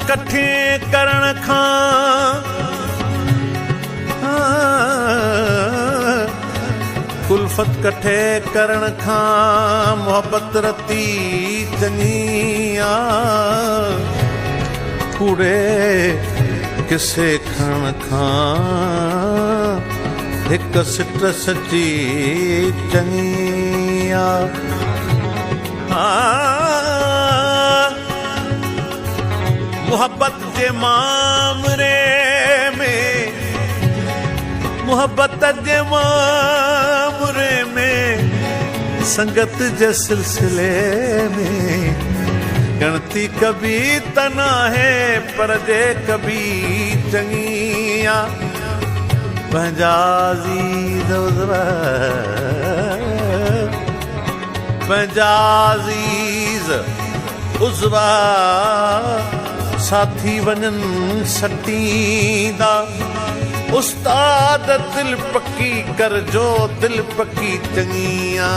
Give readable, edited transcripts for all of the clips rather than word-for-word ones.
कठे करण खां कुल्फत कठे करण खां मोहब्बत रती चङी कूड़े किसे खण खां हिक सिट सची चङी मोहब्बत जे मामरे में मोहब्बत जे मामरे में संगत जे सिलसिले में गणती कभी तना है पर जे कभी चंगिया पंजाज़ीज़ उज़वा साथी वञन सटींदा उस्ताद दिल पक्की कर जो दिल पक्की चंगिया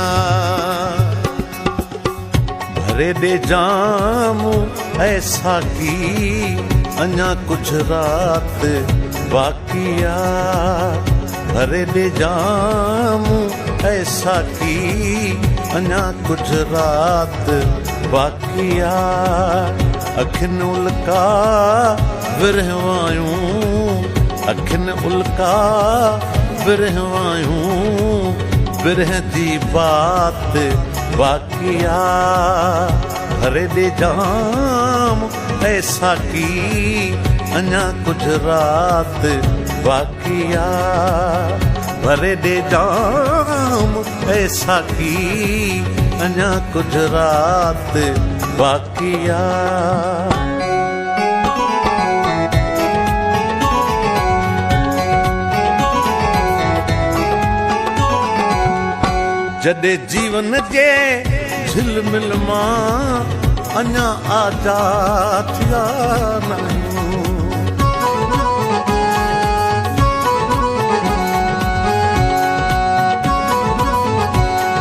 भरे दे जाम ऐसा की अञा कुछ रात बाकिया भरे दे जाम ऐसा की अञा कुछ रात बाकिया अखिन उल्का विरहवायूं अखिन उल्का विरहवायूं विरह जी बात बाकिया भरे दे जाम ऐसा की अञा कुछ रात बाकिया भरे दे जाम ऐसा की अञा कुछ रात बाकिया जॾे जीवन जे झिलमिल मां अञा आजाद थिया नाहियूं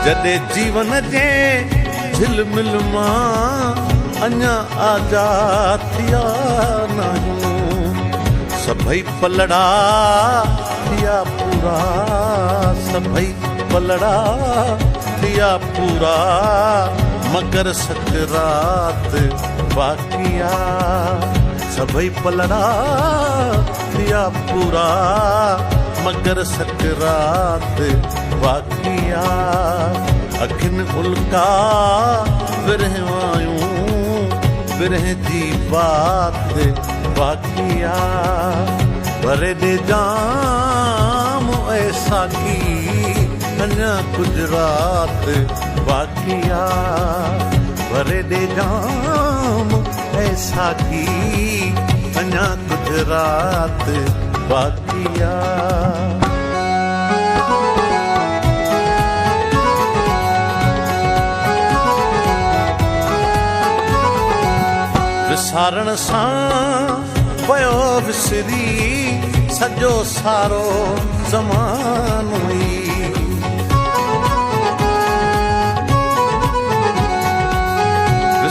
जॾे जीवन जे झिलमिल मां अञा आजाद थिया नाहियूं सभई पलड़ा थिया पूरा सभई पलड़ा थिया पूरा मगर सकरात बाकिया सभई पलड़ा थिया पूरा मगर सकरात बाकिया अखिन उल्का विरहवायूं विरह जी बात बाकिया भरे दे जाम ऐसा की अञा कुछ रात बाकिया भरे दे जाम ऐसा की अञा कुछ रात बाकिया विसारण सां वयो विसरी सॼो सारो ज़मानो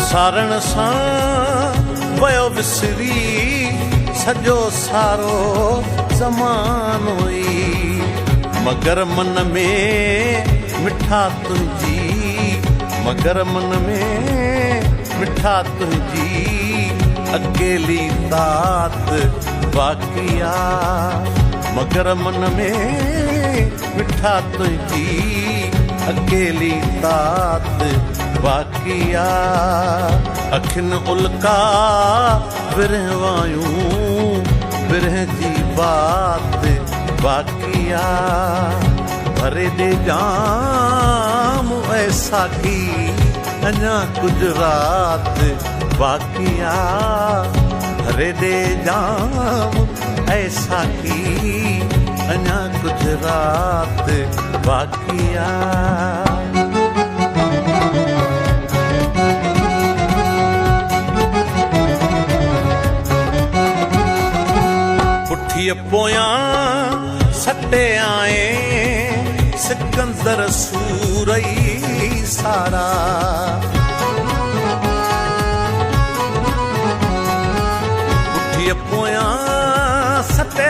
विसारण सां वयो विसरी सॼो सारो ज़मानो मगर मन में मिठा तुंहिंजी मगर मन में मिठा तुंहिंजी अकेली तात बाकिया मगर मन में मिठा तुंहिंजी अकेली तात बाकिया अखिन उल्का विरहवायूं विरह जी बात बाकिया भरे दे जाम ऐसा की अञा कुछ रात बाकिया भरे दे जाम ऐसा की अञा कुछ रात बाकी आ। पुठीअ पोयां सटे आए सिकंदर सूरई सारा। पुठीअ पोयां सटे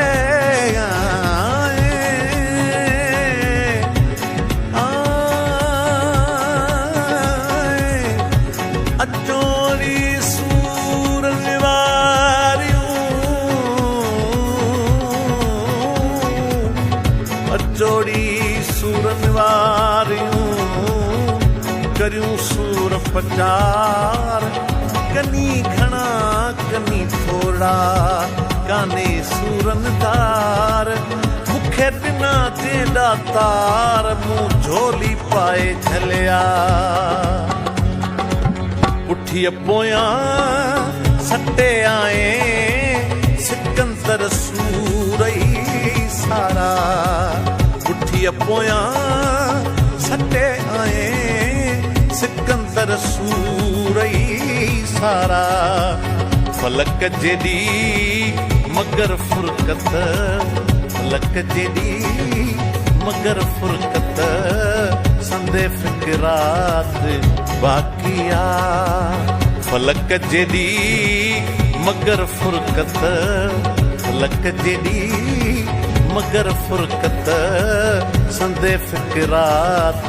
जोड़ी सूरन वारियूं करियूं सूर पचार। कनी घणा कनी थोड़ा काने सूरन दार। मूंखे ॾिना तेॾा तार मूं झोली पाए झलिया। पुठीअ पोयां सटे आए सिकंदर सूरई सारा। पुठीअ पोयां सटे आए सिकंदर सूरई सारा। फलक जेॾी मगर फुरकत फलक जेॾी मगर फुरकत संदे फिक्रात बाकी आ। फलक जेॾी मगर फुरकत फलक जेॾी मगर फुरकत संदे फिक्रात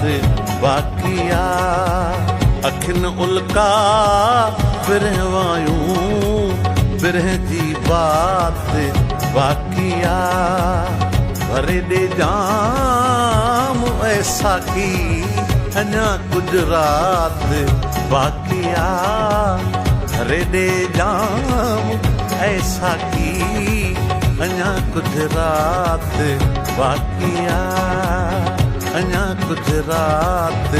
बाकी आ। अखिन उल्का बिरहवायूं बिरह जी बात बाकी आ। भरे दे जाम ऐसा की अञा कुछ रात बाकी आ। भरे दे जाम ऐसा की अञा कुछ रात बाकी आ। अञा कुछ रात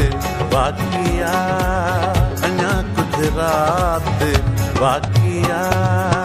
बाकी आ। अञा कुछ रात बाकी आ।